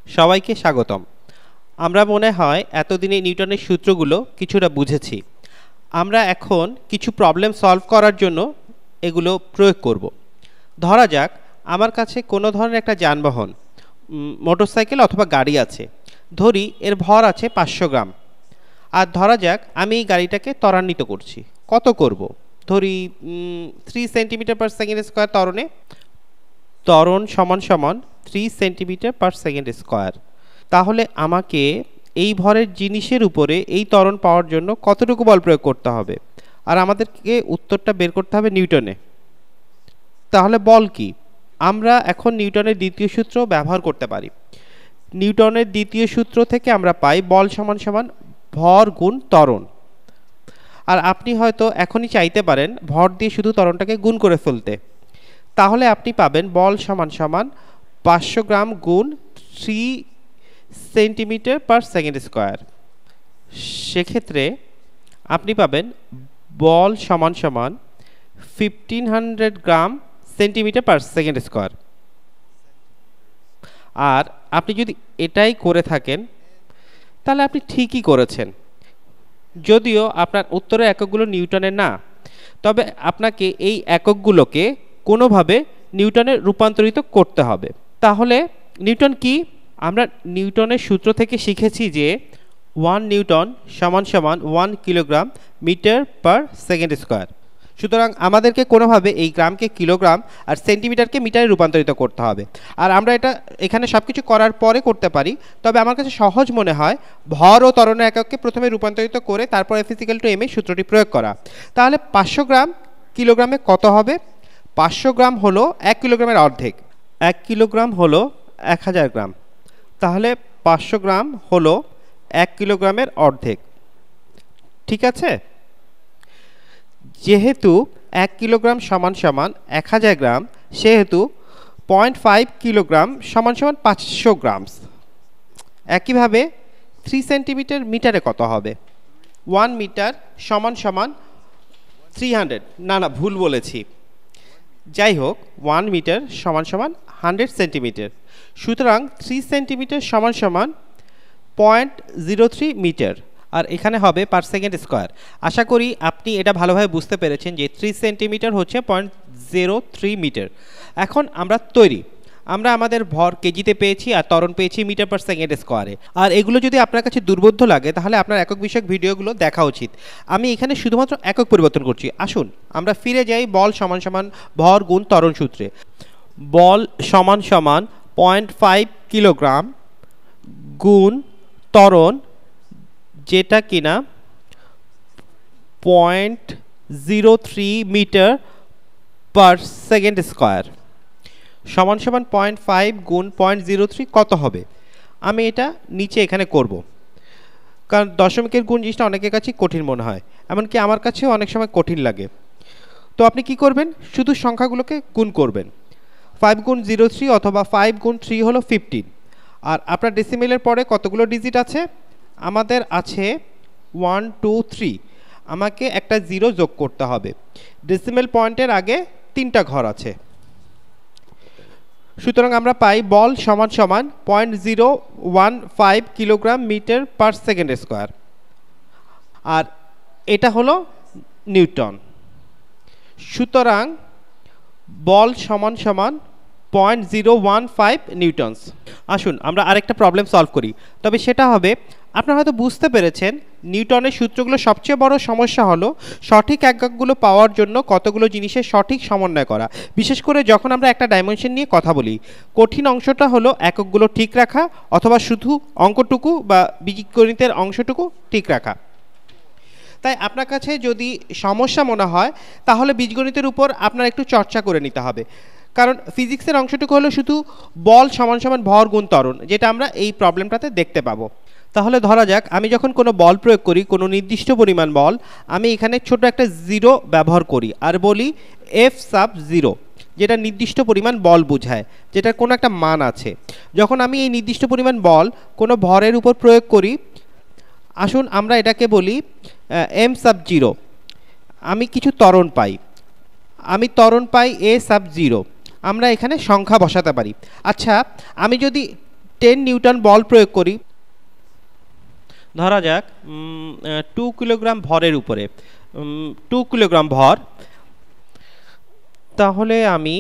সবাইকে স্বাগতম। আমরা মনে হয় এতদিনে নিউটনের সূত্রগুলো কিছুটা বুঝেছি। আমরা এখন কিছু প্রবলেম সলভ করার জন্য এগুলো প্রয়োগ করব। ধরা যাক আমার কাছে কোনো ধরনের একটা যানবাহন, মোটরসাইকেল অথবা গাড়ি আছে। ধরি এর ভর আছে 500 গ্রাম। আর ধরা যাক আমি এই গাড়িটাকে ত্বরান্বিত করছি। কত করব? ধরি 3 সেন্টিমিটার পার সেকেন্ড স্কোয়ার ত্বরণে। ত্বরণ সমান সমান 3 সেন্টিমিটার পার সেকেন্ড স্কোয়ার। তাহলে আমাকে এই ভরের জিনিসের উপরে এই ত্বরণ পাওয়ার জন্য কতটুকু বল প্রয়োগ করতে হবে? আর আমাদেরকে উত্তরটা বের করতে হবে নিউটনে। তাহলে বল কি? আমরা এখন নিউটনের দ্বিতীয় সূত্র ব্যবহার করতে পারি। নিউটনের দ্বিতীয় সূত্র থেকে আমরা পাই বল সমান সমান ভর গুণ ত্বরণ। আর আপনি হয়তো এখনই চাইতে পারেন ভর দিয়ে শুধু ত্বরণটাকে গুণ করে ফেলতে। তাহলে আপনি পাবেন বল সমান সমান 500 গ্রাম গুণ 3 সেন্টিমিটার পার সেকেন্ড স্কোয়ার। সেক্ষেত্রে আপনি পাবেন বল সমান সমান 1500 gram centimetre per second square. আর আপনি যদি এটাই করে থাকেন তাহলে আপনি ঠিকই করেছেন। যদিও আপনার উত্তরের এককগুলো নিউটনের না, তবে আপনাকে এই এককগুলোকে কোনোভাবে নিউটনে রূপান্তরিত করতে হবে। তাহলে নিউটন কি? আমরা নিউটনের সূত্র থেকে শিখেছি যে 1 নিউটন সমান সমান 1 kilogram metre per second square. সুতরাং আমাদেরকে কোনোভাবে এই গ্রামকে কিলোগ্রাম আর সেন্টিমিটারকে মিটারে রূপান্তরিত করতে হবে। আর আমরা এটা এখানে সব কিছু করার পরে করতে পারি, তবে আমার কাছে সহজ মনে হয় ভর ও ত্বরণের এককে প্রথমে রূপান্তরিত করে তারপর F=m এই সূত্রটি প্রয়োগ করা। তাহলে 500 গ্রাম কিলোগ্রামে কত হবে? 500 গ্রাম হলো 1 কিলোগ্রামের অর্ধেক। 1 কিলোগ্রাম হলো 1000 গ্রাম। তাহলে 500 গ্রাম হলো 1 কিলোগ্রামের অর্ধেক। ঠিক আছে? যেহেতু 1 কিলোগ্রাম সমান সমান 1000 গ্রাম, সেহেতু 0.5 কিলোগ্রাম সমান সমান 500 গ্রাম। একইভাবে 3 সেন্টিমিটার মিটারে কত হবে? 1 মিটার সমান সমান 300, না ভুল বলেছি। যাই হোক, 1 মিটার সমান সমান 100 সেন্টিমিটার। সুতরাং 3 সেন্টিমিটার সমান সমান 0.03 মিটার। আর এখানে হবে পার সেকেন্ড স্কোয়ার। আশা করি আপনি এটা ভালোভাবে বুঝতে পেরেছেন যে 3 সেন্টিমিটার হচ্ছে 0.03 মিটার। এখন আমরা তৈরি। আমরা আমাদের ভর কেজিতে পেয়েছি আর ত্বরণ পেয়েছি মিটার পার সেকেন্ড স্কোয়ারে। আর এগুলো যদি আপনার কাছে দুর্বোধ্য লাগে তাহলে আপনার একক বিষয়ক ভিডিওগুলো দেখা উচিত। আমি এখানে শুধুমাত্র একক পরিবর্তন করছি। আসুন আমরা ফিরে যাই বল সমান সমান ভর গুণ ত্বরণ সূত্রে। বল সমান সমান 0.5 কিলোগ্রাম গুণ ত্বরণ, যেটা কিনা 0.03 মিটার পার সেকেন্ড স্কোয়ার সমান সমান 0.5 গুণ 0.03 কত হবে? আমি এটা নিচে এখানে করব, কারণ দশমিকের গুণ জিনিসটা অনেকের কাছে কঠিন মনে হয়, এমনকি আমার কাছেও অনেক সময় কঠিন লাগে। তো আপনি কি করবেন? শুধু সংখ্যাগুলোকে গুণ করবেন। 5 গুণ 03 অথবা 5 গুণ 3 হলো 15। আর আপনার ডেসিমেলের পরে কতগুলো ডিজিট আছে? আমাদের আছে 1 2 3। আমাকে একটা 0 যোগ করতে হবে। ডেসিমেল পয়েন্টের আগে 3টা ঘর আছে। সুতরাং আমরা পাই বল সমান সমান 0.015 kilogram metre per second square. আর এটা হলো নিউটন। সুতরাং বল সমান সমান 0.015 নিউটনস। আসুন আমরা আরেকটা প্রবলেম সলভ করি, তবে সেটা হবে, আপনারা হয়তো বুঝতে পেরেছেন নিউটনের সূত্রগুলো সবচেয়ে বড় সমস্যা হলো সঠিক এককগুলো পাওয়ার জন্য কতগুলো জিনিসের সঠিক সমন্বয় করা। বিশেষ করে যখন আমরা একটা ডাইমেনশন নিয়ে কথা বলি, কঠিন অংশটা হলো এককগুলো ঠিক রাখা অথবা শুধু অঙ্কটুকু বা বীজগণিতের অংশটুকু ঠিক রাখা। তাই আপনার কাছে যদি সমস্যা মনে হয় তাহলে বীজগণিতের উপর আপনার একটু চর্চা করে নিতে হবে, কারণ ফিজিক্সের অংশটুকু হলো শুধু বল সমান সমান ভর গুণ ত্বরণ, যেটা আমরা এই প্রবলেমটাতে দেখতে পাবো। তাহলে ধরা যাক আমি যখন কোনো বল প্রয়োগ করি, কোনো নির্দিষ্ট পরিমাণ বল, আমি এখানে ছোট একটা 0 ব্যবহার করি আর বলি F∗0, যেটা নির্দিষ্ট পরিমাণ বল বোঝায়, যেটার কোনো একটা মান আছে। যখন আমি এই নির্দিষ্ট পরিমাণ বল কোনো ভরের উপর প্রয়োগ করি, আসুন আমরা এটাকে বলি M∗0, আমি কিছু ত্বরণ পাই। আমি ত্বরণ পাই A∗0। আমরা এখানে সংখ্যা বসাতে পারি। আচ্ছা, আমি যদি 10 নিউটন বল প্রয়োগ করি, ধরা যাক 2 কিলোগ্রাম ভরের উপরে 2 কিলোগ্রাম ভর, তাহলে আমি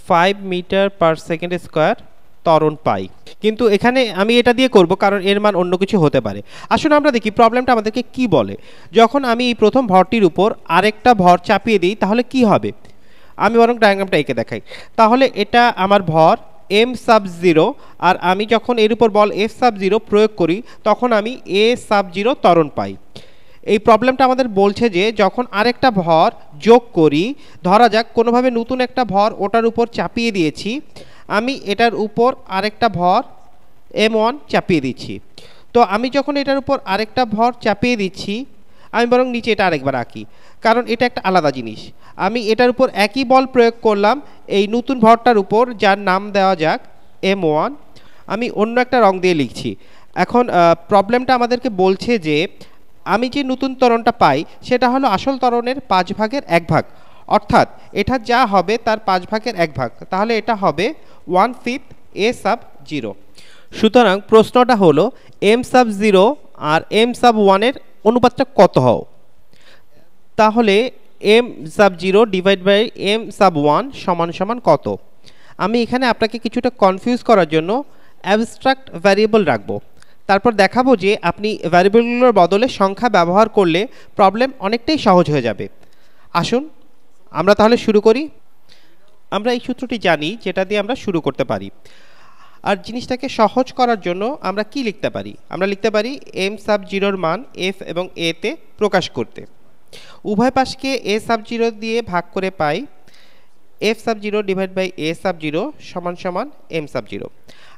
5 মিটার পার সেকেন্ড স্কোয়ার ত্বরণ পাই। কিন্তু এখানে আমি এটা দিয়ে করব কারণ এর মান অন্য কিছু হতে পারে। আসুন আমরা দেখি প্রবলেমটা আমাদেরকে কি বলে। যখন আমি এই প্রথম ভরটির উপর আরেকটা ভর চাপিয়ে দিই তাহলে কি হবে, আমি বরং ডায়াগ্রামটা এঁকে দেখাই। তাহলে এটা আমার ভর m সাব 0, আর আমি যখন এর উপর বল f সাব 0 প্রয়োগ করি তখন আমি a সাব 0 ত্বরণ পাই। এই প্রবলেমটা আমাদের বলছে যে যখন আরেকটা ভর যোগ করি, ধরা যাক কোনোভাবে নতুন একটা ভর ওটার উপর চাপিয়ে দিয়েছি, আমি এটার উপর আরেকটা ভর m1 চাপিয়ে দিচ্ছি। তো আমি যখন এটার উপর আরেকটা ভর চাপিয়ে দিচ্ছি, আমি বরং নিচে এটা আরেকবার আঁকি কারণ এটা একটা আলাদা জিনিস। আমি এটার উপর একই বল প্রয়োগ করলাম এই নতুন ভরটার উপর, যার নাম দেওয়া যাক m1। আমি অন্য একটা রং দিয়ে লিখছি। এখন প্রবলেমটা আমাদেরকে বলছে যে আমি যে নতুন ত্বরণটা পাই সেটা হলো আসল ত্বরণের 5 ভাগের 1 ভাগ, অর্থাৎ এটা যা হবে তার 5 ভাগের 1 ভাগ, তাহলে এটা হবে 1/5 a সাব 0। সুতরাং প্রশ্নটা হলো m সাব 0 আর m সাব 1 এর অনুপাতটা কত হও। তাহলে m sub 0 divide by m sub 1 সমান সমান কত। আমি এখানে আপনাকে কিছুটা কনফিউজ করার জন্য অ্যাবস্ট্রাক্ট ভ্যারিয়েবল রাখবো, তারপর দেখাবো যে আপনি ভ্যারিয়েবলগুলোর বদলে সংখ্যা ব্যবহার করলে প্রবলেম অনেকটাই সহজ হয়ে যাবে। আসুন আমরা তাহলে শুরু করি। আমরা এই সূত্রটি জানি যেটা দিয়ে আমরা শুরু করতে পারি, আর জিনিসটাকে সহজ করার জন্য আমরা কি লিখতে পারি, আমরা লিখতে পারি m সাব 0 মান f এবং a তে প্রকাশ করতে উভয় পাশকে a সাব 0 দিয়ে ভাগ করে পাই f sub 0 divide by a sub 0 সমান সমান m সাব 0।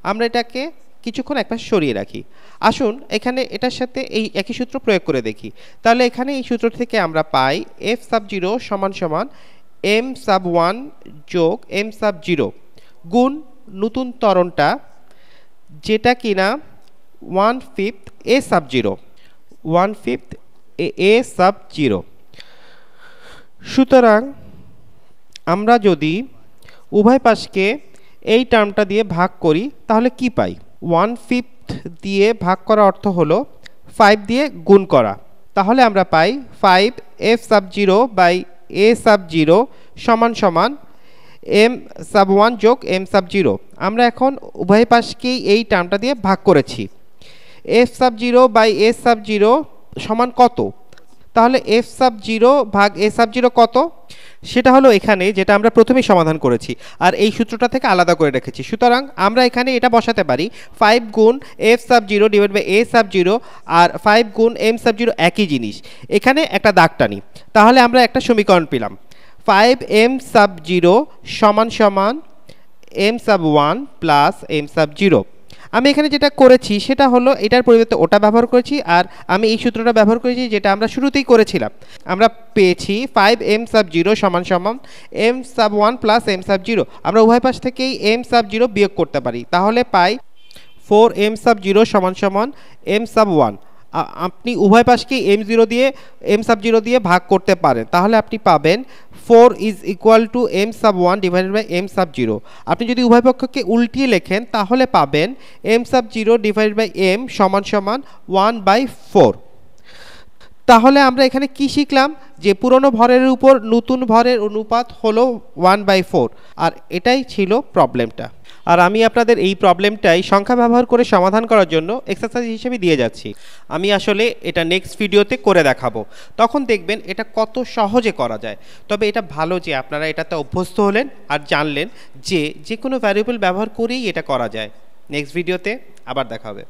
আমরা এটাকে কিছুক্ষণ একপাশ সরিয়ে রাখি। আসুন এখানে এটার সাথে এই একই সূত্র প্রয়োগ করে দেখি। তাহলে এখানে এই সূত্র থেকে আমরা পাই f সাব 0 সমান সমান m সাব 1 যোগ m সাব 0 গুণ নতুন ত্বরণটা যেটা কিনা 1/5 a সাব 0, 1/5 a সাব 0। সুতরাং আমরা যদি উভয় পাশকে এই টার্মটা দিয়ে ভাগ করি তাহলে কি পাই, 1/5 দিয়ে ভাগ করা অর্থ হলো 5 দিয়ে গুণ করা, তাহলে আমরা পাই 5 f sub 0 by a sub 0 সমান সমান m সাব 1 যোগ m সাব 0। আমরা এখন উভয় পাশকেই এই টার্মটা দিয়ে ভাগ করেছি। f sub 0 by a sub 0 সমান কত, তাহলে f সাব 0 ভাগ a সাব 0 কত, সেটা হলো এখানে যেটা আমরা প্রথমেই সমাধান করেছি আর এই সূত্রটা থেকে আলাদা করে রেখেছি। সুতরাং আমরা এখানে এটা বসাতে পারি 5 গুণ f sub 0 divide by a sub 0 আর 5 গুণ m সাব 0 একই জিনিস। এখানে একটা দাগ টানি, তাহলে আমরা একটা সমীকরণ পেলাম 5m সাব 0 সমান সমান m sub 1 plus m sub 0। আমি এখানে যেটা করেছি সেটা হলো এটার পরিবর্তে ওটা ব্যবহার করেছি, আর আমি এই সূত্রটা ব্যবহার করেছি যেটা আমরা শুরুতেই করেছিলাম। আমরা পেয়েছি 5m সাব 0 সমান সমান m sub 1 plus m sub 0। আমরা উভয় পাশ থেকেই m সাব 0 বিয়োগ করতে পারি, তাহলে পাই 4m সাব 0 সমান সমান m সাব 1। আপনি উভয় পাশকেই m সাব 0 দিয়ে ভাগ করতে পারেন, তাহলে আপনি পাবেন 4 is equal to m sub 1 divided by m sub 0। আপনি যদি উভয় পক্ষকে উল্টিয়ে লেখেন তাহলে পাবেন m sub 0 divided by m সমান সমান 1/4। তাহলে আমরা এখানে কি শিখলাম, যে পুরনো ভরের উপর নতুন ভরের অনুপাত হলো 1/4, আর এটাই ছিল প্রবলেমটা। আর আমি আপনাদের এই প্রবলেমটাই সংখ্যা ব্যবহার করে সমাধান করার জন্য এক্সারসাইজ হিসেবে দিয়ে যাচ্ছি। আমি আসলে এটা নেক্সট ভিডিওতে করে দেখাবো, তখন দেখবেন এটা কত সহজে করা যায়। তবে এটা ভালো যে আপনারা এটাতে অভ্যস্ত হলেন আর জানলেন যে যে কোনো ভ্যারিয়েবল ব্যবহার করেই এটা করা যায়। নেক্সট ভিডিওতে আবার দেখা হবে।